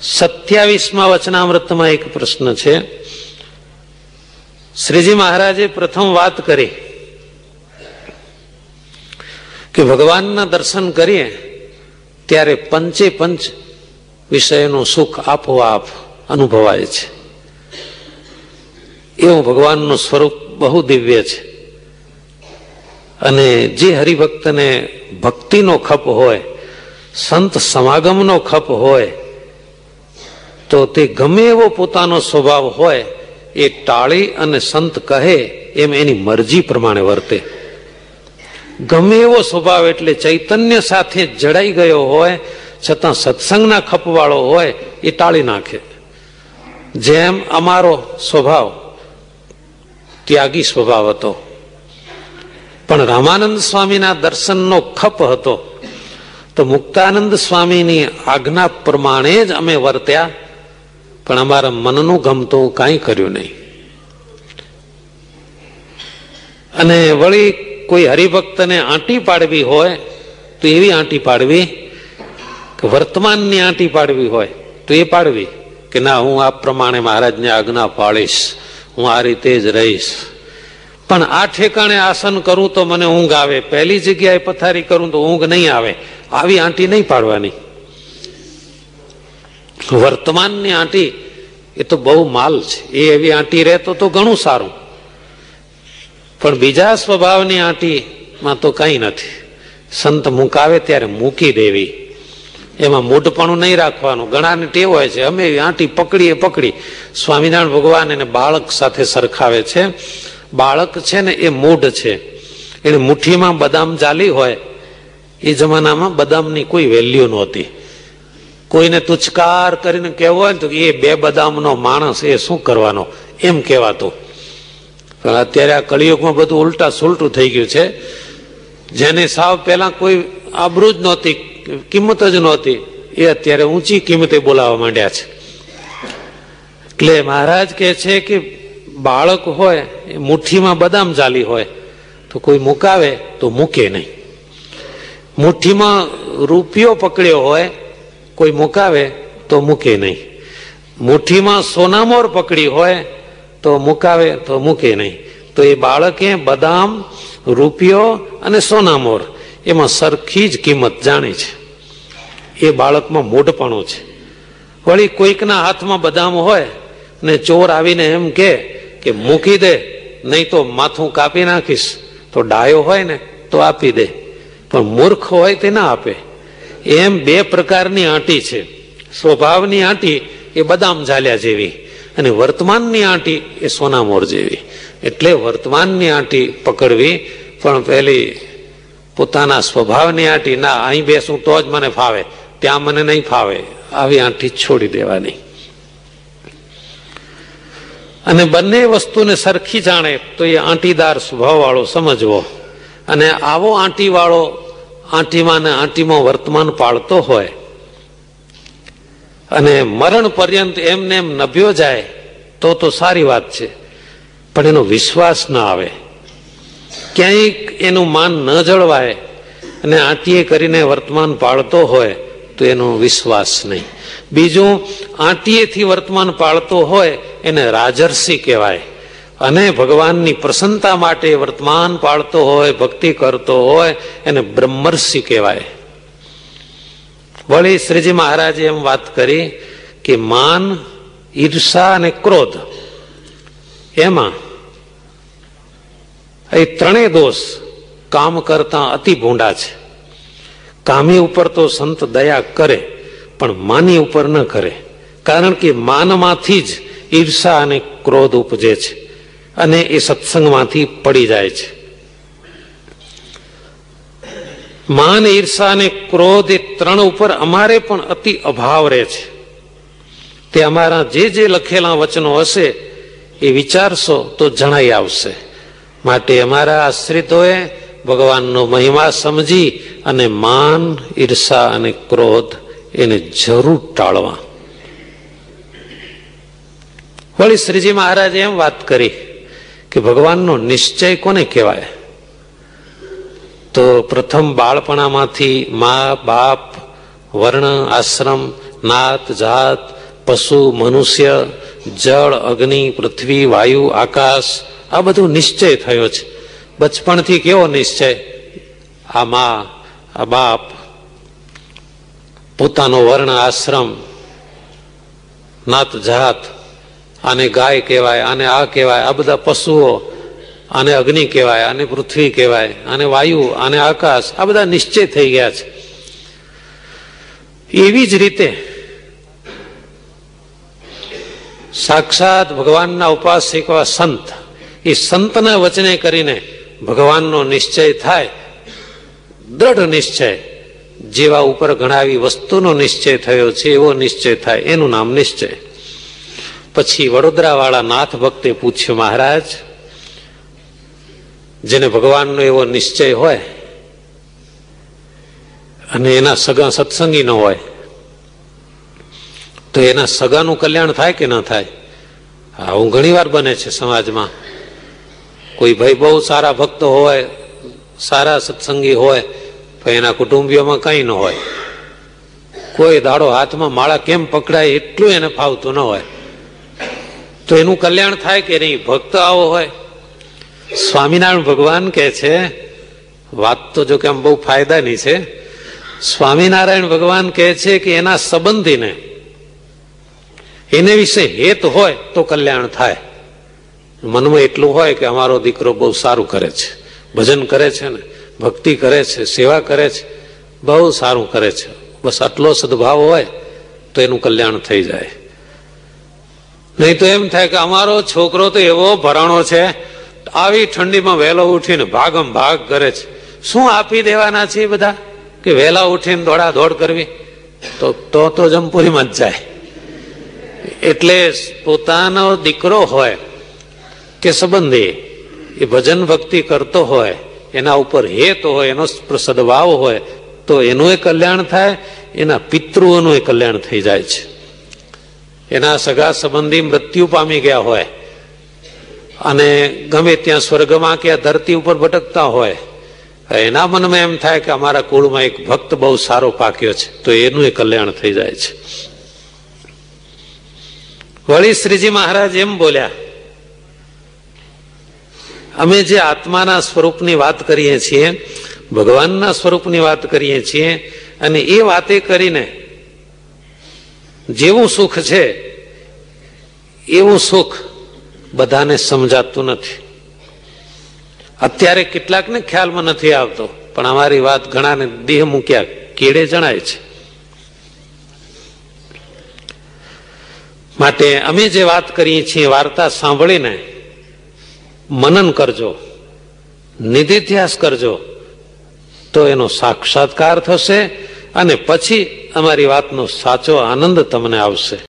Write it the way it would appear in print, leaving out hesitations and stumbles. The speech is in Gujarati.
27મા વચનામૃતમાં એક પ્રશ્ન છે. શ્રીજી મહારાજે પ્રથમ વાત કરી કે ભગવાનના દર્શન કરીએ ત્યારે પંચે પંચ વિષયનું સુખ આપોઆપ અનુભવાય છે. એવું ભગવાનનું સ્વરૂપ બહુ દિવ્ય છે. અને જે હરિભક્તને ભક્તિનો ખપ હોય, સંત સમાગમનો ખપ હોય, તો તે ગમે એવો પોતાનો સ્વભાવ હોય એ ટાળી અને સંત કહે એમ એની મરજી પ્રમાણે વર્તે. ગમે એવો સ્વભાવ એટલે ચૈતન્ય સાથે જડાઈ ગયો હોય છતાં સત્સંગના ખપવાળો હોય એ ટાળી નાખે. જેમ અમારો સ્વભાવ ત્યાગી સ્વભાવ હતો, પણ રામાનંદ સ્વામીના દર્શનનો ખપ હતો, તો મુક્તાનંદ સ્વામીની આજ્ઞા પ્રમાણે જ અમે વર્ત્યા, પણ અમારા મનનું ગમતું કાંઈ કર્યું નહીં. અને વળી કોઈ હરિભક્તને આંટી પાડવી હોય તો એવી આંટી પાડવી કે વર્તમાનની આંટી પાડવી હોય તો એ પાડવી કે ના, હું આ પ્રમાણે મહારાજની આજ્ઞા પાળીશ, હું આ રીતે જ રહીશ. પણ આ ઠેકાણે આસન કરું તો મને ઊંઘ આવે, પહેલી જગ્યાએ પથારી કરું તો ઊંઘ નહીં આવે, આવી આંટી નહીં પાડવાની. વર્તમાનની આંટી એ તો બહુ માલ છે, એ એવી આંટી રહેતો તો ઘણું સારું, પણ બીજા સ્વભાવની આંટીમાં તો કઈ નથી. સંત મુકાવે ત્યારે મૂકી દેવી, એમાં મૂઢપણું નહીં રાખવાનું. ઘણાને ટેવ હોય છે અમે આંટી પકડી. સ્વામિનારાયણ ભગવાન એને બાળક સાથે સરખાવે છે. બાળક છે ને એ મૂઢ છે, એને મુઠ્ઠીમાં બદામ જાલી હોય. એ જમાનામાં બદામની કોઈ વેલ્યુ નહોતી. કોઈને તુચકાર કરીને કહેવું હોય ને તો એ 2 બદામનો માણસ, એ શું કરવાનો એમ કહેવાતું. પણ અત્યારે આ કળિયુગમાં બધું ઉલટા સુલટું થઈ ગયું છે. જેને સાવ પેલા કોઈ આબરૂ જ નહોતી, કિંમત જ નહોતી, એ અત્યારે ઊંચી કિંમતે બોલાવવા માંડ્યા છે. એટલે મહારાજ કહે છે કે બાળક હોય એ મુઠ્ઠીમાં બદામ જાલી હોય તો કોઈ મુકાવે તો મૂકે નહીં. મુઠ્ઠીમાં રૂપિયો પકડ્યો હોય કોઈ મુકાવે તો મૂકે નહીં. મુઠ્ઠીમાં સોનામોર પકડી હોય તો મુકાવે તો મૂકે નહીં. તો એ બાળકે બદામ, રૂપિયો અને સોનામોર એમાં સરખી જ કિંમત જાણી છે. એ બાળકમાં મૂઢપણું છે. વળી કોઈકના હાથમાં બદામ હોય ને ચોર આવીને એમ કે મૂકી દે, નહીં તો માથું કાપી નાખીશ, તો ડાયો હોય ને તો આપી દે, પણ મૂર્ખ હોય તે ના આપે. એમ 2 પ્રકારની આંટી છે. સ્વભાવની આંટી એ બદામ ઝાલ્યા જેવી, અને વર્તમાનની આંટી એ સોનામોર જેવી. એટલે વર્તમાનની આંટી પકડવી, પણ પેલી પોતાના સ્વભાવની આંટી, ના અહીં બેસું તો જ મને ફાવે, ત્યાં મને નહીં ફાવે, આવી આંટી છોડી દેવાની. અને બંને વસ્તુને સરખી જાણે તો એ આંટીદાર સ્વભાવ વાળો સમજવો. અને આવો આંટી વાળો આંટીમાં ને આંટીમાં વર્તમાન પાળતો હોય અને મરણ પર્યંત એમને એમ નભ્યો જાય તો સારી વાત છે, પણ એનો વિશ્વાસ ના આવે, ક્યાંય એનું માન ન જળવાય અને આંટીએ કરીને વર્તમાન પાળતો હોય તો એનો વિશ્વાસ નહીં. બીજું, આંટીએથી વર્તમાન પાળતો હોય એને રાજર્ષિ કહેવાય, અને ભગવાનની પ્રસન્નતા માટે વર્તમાન પાળતો હોય, ભક્તિ કરતો હોય એને બ્રહ્મર્ષિ કહેવાય. વળી શ્રીજી મહારાજે એમ વાત કરી કે માન, ઈર્ષા અને ક્રોધ, એમાં એ 3 દોષ કામ કરતા અતિ ભૂંડા છે. કામી ઉપર તો સંત દયા કરે, પણ માની ઉપર ન કરે, કારણ કે માનમાંથી જ ઈર્ષા અને ક્રોધ ઉપજે છે અને એ સત્સંગમાંથી પડી જાય છે. માન, ઈર્ષા અને ક્રોધ એ 3 ઉપર અમારે પણ અતિ અભાવ રહે છે. તે અમારા જે લખેલા વચનો હશે એ વિચારશો તો જણાઈ આવશે. માટે અમારા આશ્રિતોએ ભગવાનનો મહિમા સમજી અને માન, ઈર્ષા અને ક્રોધ એને જરૂર ટાળવા. વળી શ્રીજી મહારાજે એમ વાત કરી કે ભગવાનનો નિશ્ચય કોને કહેવાય? તો પ્રથમ બાળપણામાંથી મા બાપ, વર્ણ, આશ્રમ નાત જાત, પશુ, મનુષ્ય, જળ, અગ્નિ, પૃથ્વી, વાયુ, આકાશ, આ બધું નિશ્ચય થયો છે. બચપણથી કેવો નિશ્ચય? આ મા, આ બાપ, પોતાનો વર્ણ આશ્રમ, નાત જાત, આને ગાય કહેવાય, આને આ કહેવાય, આ બધા પશુઓ, આને અગ્નિ કહેવાય, આને પૃથ્વી કહેવાય, આને વાયુ, આને આકાશ, આ બધા નિશ્ચય થઈ ગયા છે. એવી જ રીતે સાક્ષાત ભગવાનના ઉપાસક એવા સંત, એ સંતના વચને કરીને ભગવાનનો નિશ્ચય થાય, દ્રઢ નિશ્ચય, જેવા ઉપર ગણાવી વસ્તુનો નિશ્ચય થયો છે એવો નિશ્ચય થાય, એનું નામ નિશ્ચય. પછી વડોદરા વાળા નાથ ભક્તે પૂછ્યું, મહારાજ, જેને ભગવાનનો એવો નિશ્ચય હોય અને એના સગા સત્સંગી ન હોય તો એના સગાનું કલ્યાણ થાય કે ન થાય? આવું ઘણી વાર બને છે સમાજમાં. કોઈ ભાઈ બહુ સારા ભક્ત હોય, સારા સત્સંગી હોય, પણ એના કુટુંબીઓમાં કંઈ ન હોય. કોઈ દાડો હાથમાં માળા કેમ પકડાય એટલું એને ફાવતું ન હોય, તો એનું કલ્યાણ થાય કે નહીં? ભક્ત આવો હોય. સ્વામિનારાયણ ભગવાન કહે છે, વાત તો જો કે આમ બહુ ફાયદાની છે. સ્વામિનારાયણ ભગવાન કહે છે કે એના સંબંધીને, એને વિશે હેત હોય તો કલ્યાણ થાય. મનમાં એટલું હોય કે અમારો દીકરો બહુ સારું કરે છે, ભજન કરે છે ને, ભક્તિ કરે છે, સેવા કરે છે, બહુ સારું કરે છે, બસ આટલો સદભાવ હોય તો એનું કલ્યાણ થઈ જાય. નહીં તો એમ થાય કે અમારો છોકરો તો એવો ભરાણો છે, આવી ઠંડીમાં વહેલો ઉઠીને ભાગમ ભાગ કરે છે. શું આપી દેવાના છે બધા કે વહેલા ઉઠીને દોડા દોડ કરવી? તો જમપુરીમાં જ જાય. એટલે પોતાનો દીકરો હોય કે સંબંધી, એ ભજન ભક્તિ કરતો હોય, એના ઉપર હેત હોય, એનો સદભાવ હોય તો એનું કલ્યાણ થાય, એના પિતૃઓનું કલ્યાણ થઈ જાય છે. એના સગા સંબંધી મૃત્યુ પામી ગયા હોય અને ગમે ત્યાં સ્વર્ગમાં કે ધરતી ઉપર ભટકતા હોય, એના મનમાં એમ થાય કે અમારા કુળમાં એક ભક્ત બહુ સારો પાક્યો છે, તો એનું કલ્યાણ થઈ જાય છે. વળી શ્રીજી મહારાજ એમ બોલ્યા, અમે જે આત્માના સ્વરૂપની વાત કરીએ છીએ, ભગવાનના સ્વરૂપની વાત કરીએ છીએ, અને એ વાતે કરીને જેવું સુખ છે એવું સુખ બધાને સમજાતું નથી. અત્યારે કેટલાકને ખ્યાલમાં નથી આવતો, પણ અમારી વાત ઘણાને દેહ મૂક્યા કેડે જણાય છે. માટે અમે જે વાત કરીએ છીએ, વાર્તા સાંભળીને મનન કરજો, નિધિધ્યાસ કરજો, તો એનો સાક્ષાત્કાર થશે અને પછી અમારી વાતનો સાચો આનંદ તમને આવશે.